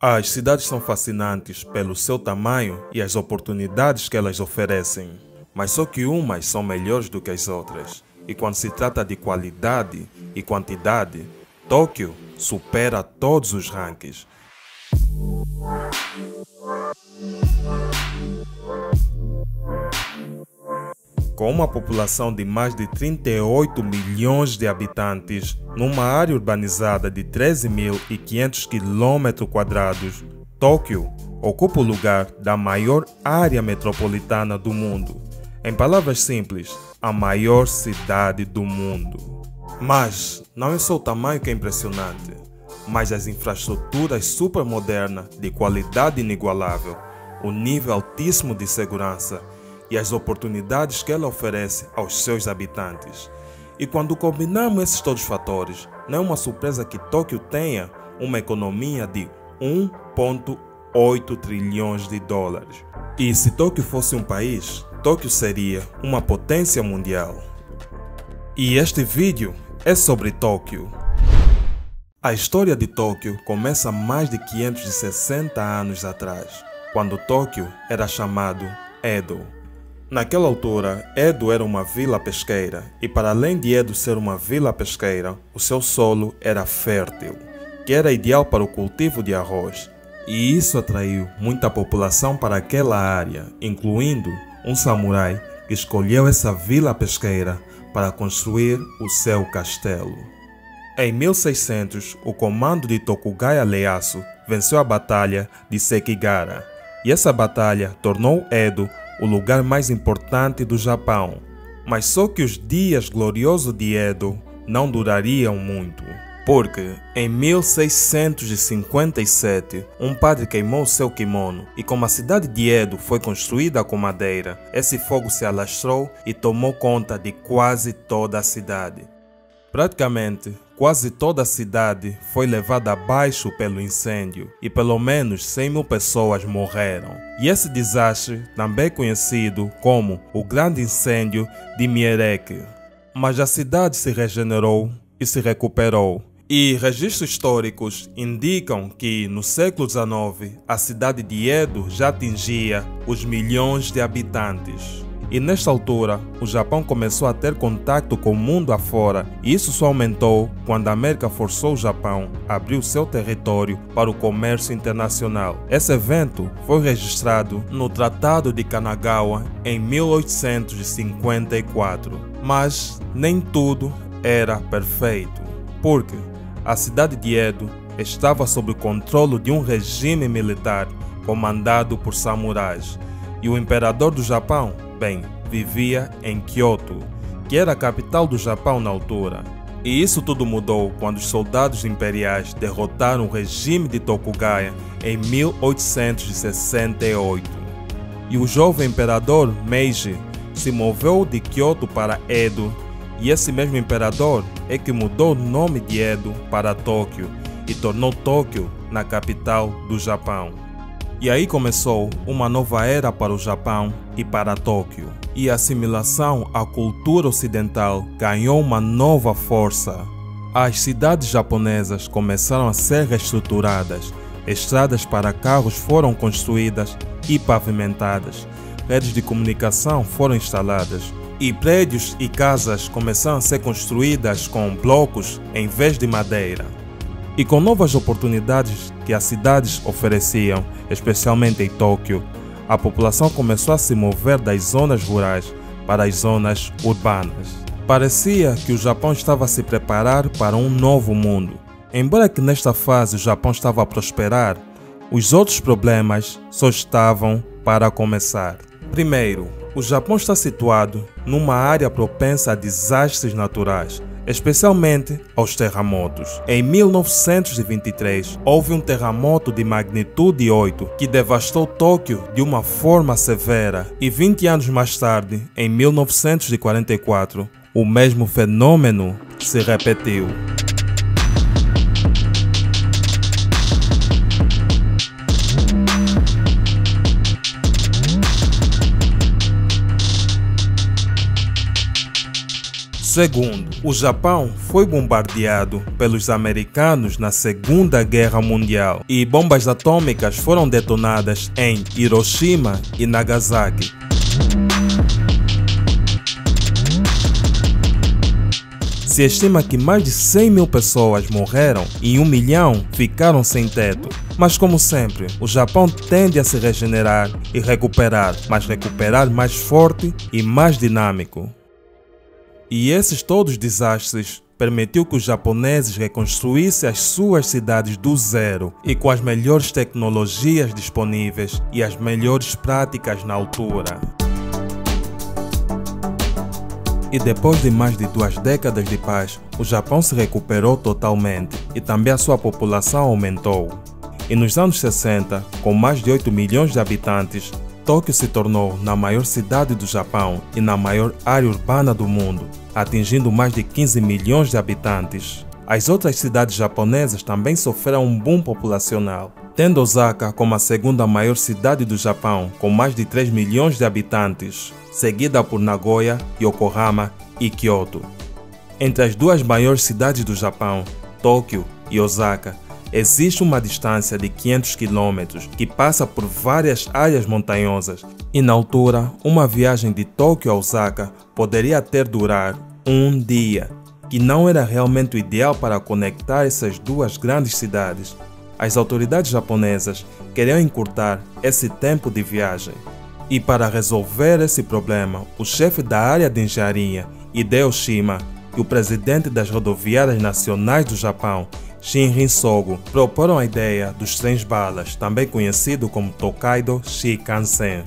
As cidades são fascinantes pelo seu tamanho e as oportunidades que elas oferecem, mas só que umas são melhores do que as outras. E quando se trata de qualidade e quantidade, Tóquio supera todos os rankings. Com uma população de mais de 38 milhões de habitantes, numa área urbanizada de 13.500 km², Tóquio ocupa o lugar da maior área metropolitana do mundo. Em palavras simples, a maior cidade do mundo. Mas não é só o tamanho que é impressionante, mas as infraestruturas supermodernas de qualidade inigualável, o nível altíssimo de segurança e as oportunidades que ela oferece aos seus habitantes. E quando combinamos esses todos os fatores, não é uma surpresa que Tóquio tenha uma economia de 1,8 trilhões de dólares. E se Tóquio fosse um país, Tóquio seria uma potência mundial. E este vídeo é sobre Tóquio. A história de Tóquio começa mais de 560 anos atrás, quando Tóquio era chamado Edo. Naquela altura, Edo era uma vila pesqueira, e para além de Edo ser uma vila pesqueira, o seu solo era fértil, que era ideal para o cultivo de arroz. E isso atraiu muita população para aquela área, incluindo um samurai que escolheu essa vila pesqueira para construir o seu castelo. Em 1600, o comando de Tokugawa Ieyasu venceu a Batalha de Sekigahara, e essa batalha tornou Edo o lugar mais importante do Japão. Mas só que os dias gloriosos de Edo não durariam muito, porque em 1657 um padre queimou seu kimono e como a cidade de Edo foi construída com madeira, esse fogo se alastrou e tomou conta de quase toda a cidade. Praticamente, quase toda a cidade foi levada abaixo pelo incêndio e pelo menos 100.000 pessoas morreram. E esse desastre também é conhecido como o Grande Incêndio de Miereki. Mas a cidade se regenerou e se recuperou. E registros históricos indicam que no século XIX a cidade de Edo já atingia os milhões de habitantes. E nesta altura, o Japão começou a ter contato com o mundo afora, e isso só aumentou quando a América forçou o Japão a abrir seu território para o comércio internacional. Esse evento foi registrado no Tratado de Kanagawa em 1854. Mas nem tudo era perfeito, porque a cidade de Edo estava sob o controle de um regime militar comandado por samurais, e o imperador do Japão, vivia em Kyoto, que era a capital do Japão na altura. E isso tudo mudou quando os soldados imperiais derrotaram o regime de Tokugawa em 1868. E o jovem imperador Meiji se moveu de Kyoto para Edo, e esse mesmo imperador é que mudou o nome de Edo para Tóquio e tornou Tóquio na capital do Japão. E aí começou uma nova era para o Japão e para Tóquio. E a assimilação à cultura ocidental ganhou uma nova força. As cidades japonesas começaram a ser reestruturadas, estradas para carros foram construídas e pavimentadas, redes de comunicação foram instaladas, e prédios e casas começaram a ser construídas com blocos em vez de madeira. E com novas oportunidades que as cidades ofereciam, especialmente em Tóquio, a população começou a se mover das zonas rurais para as zonas urbanas. Parecia que o Japão estava a se preparar para um novo mundo. Embora que nesta fase o Japão estava a prosperar, os outros problemas só estavam para começar. Primeiro, o Japão está situado numa área propensa a desastres naturais, especialmente aos terremotos. Em 1923, houve um terremoto de magnitude 8 que devastou Tóquio de uma forma severa, e 20 anos mais tarde, em 1944, o mesmo fenômeno se repetiu. Segundo, o Japão foi bombardeado pelos americanos na Segunda Guerra Mundial e bombas atômicas foram detonadas em Hiroshima e Nagasaki. Se estima que mais de 100 mil pessoas morreram e 1 milhão ficaram sem teto. Mas como sempre, o Japão tende a se regenerar e recuperar, mas recuperar mais forte e mais dinâmico. E esses todos os desastres permitiu que os japoneses reconstruíssem as suas cidades do zero e com as melhores tecnologias disponíveis e as melhores práticas na altura. E depois de mais de 2 décadas de paz, o Japão se recuperou totalmente e também a sua população aumentou. E nos anos 60, com mais de 8 milhões de habitantes, Tóquio se tornou na maior cidade do Japão e na maior área urbana do mundo, atingindo mais de 15 milhões de habitantes. As outras cidades japonesas também sofreram um boom populacional, tendo Osaka como a segunda maior cidade do Japão, com mais de 3 milhões de habitantes, seguida por Nagoya, Yokohama e Kyoto. Entre as duas maiores cidades do Japão, Tóquio e Osaka, existe uma distância de 500 km que passa por várias áreas montanhosas e na altura, uma viagem de Tóquio a Osaka poderia até durar um dia, que não era realmente o ideal para conectar essas duas grandes cidades. As autoridades japonesas queriam encurtar esse tempo de viagem. E para resolver esse problema, o chefe da área de engenharia, Hideo Shima, e o presidente das rodoviárias nacionais do Japão, Shinrin Sogo, proporam a ideia dos trens-balas, também conhecido como Tokaido Shinkansen.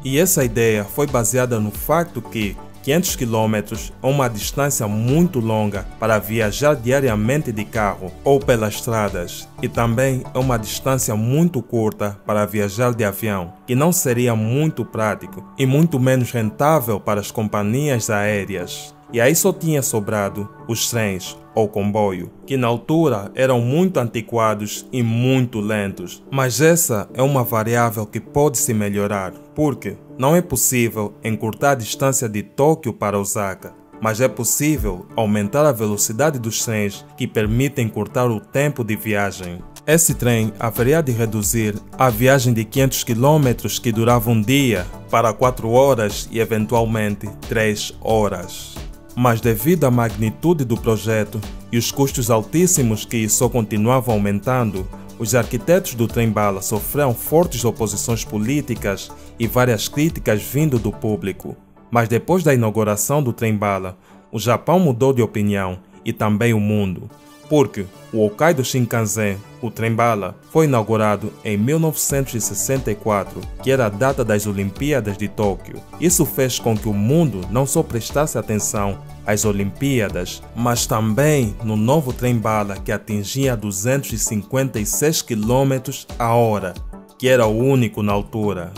E essa ideia foi baseada no facto que 500 km é uma distância muito longa para viajar diariamente de carro ou pelas estradas, e também é uma distância muito curta para viajar de avião, que não seria muito prático e muito menos rentável para as companhias aéreas. E aí só tinha sobrado os trens ou comboio, que na altura eram muito antiquados e muito lentos. Mas essa é uma variável que pode se melhorar, porque não é possível encurtar a distância de Tóquio para Osaka, mas é possível aumentar a velocidade dos trens que permitem encurtar o tempo de viagem. Esse trem haveria de reduzir a viagem de 500 km que durava um dia para 4 horas e eventualmente 3 horas. Mas devido à magnitude do projeto e os custos altíssimos que só continuavam aumentando, os arquitetos do trem-bala sofreram fortes oposições políticas e várias críticas vindo do público. Mas depois da inauguração do trem-bala, o Japão mudou de opinião e também o mundo, porque o Hokkaido Shinkansen, o trem-bala, foi inaugurado em 1964, que era a data das Olimpíadas de Tóquio. Isso fez com que o mundo não só prestasse atenção às Olimpíadas, mas também no novo trem-bala que atingia 256 km/h, que era o único na altura.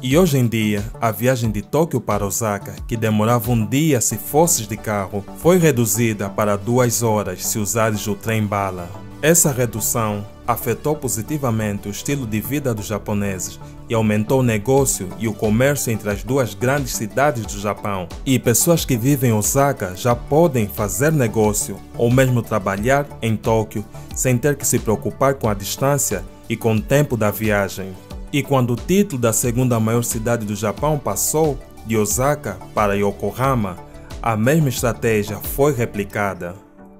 E hoje em dia, a viagem de Tóquio para Osaka, que demorava um dia se fosses de carro, foi reduzida para 2 horas se usares o trem-bala. Essa redução afetou positivamente o estilo de vida dos japoneses e aumentou o negócio e o comércio entre as duas grandes cidades do Japão. E pessoas que vivem em Osaka já podem fazer negócio ou mesmo trabalhar em Tóquio sem ter que se preocupar com a distância e com o tempo da viagem. E quando o título da segunda maior cidade do Japão passou de Osaka para Yokohama, a mesma estratégia foi replicada.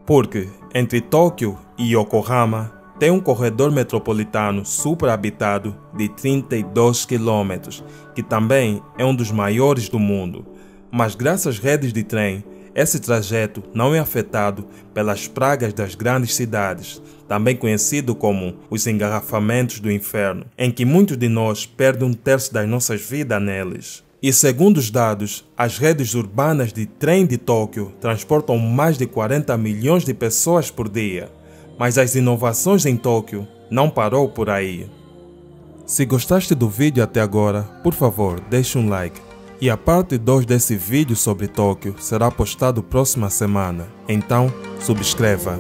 Porque entre Tóquio e Yokohama tem um corredor metropolitano superhabitado de 32 km, que também é um dos maiores do mundo. Mas graças às redes de trem, esse trajeto não é afetado pelas pragas das grandes cidades, também conhecido como os engarrafamentos do inferno, em que muitos de nós perdem 1/3 das nossas vidas neles. E segundo os dados, as redes urbanas de trem de Tóquio transportam mais de 40 milhões de pessoas por dia. Mas as inovações em Tóquio não parou por aí. Se gostaste do vídeo até agora, por favor, deixe um like. E a parte 2 desse vídeo sobre Tóquio será postado próxima semana. Então, subscreva.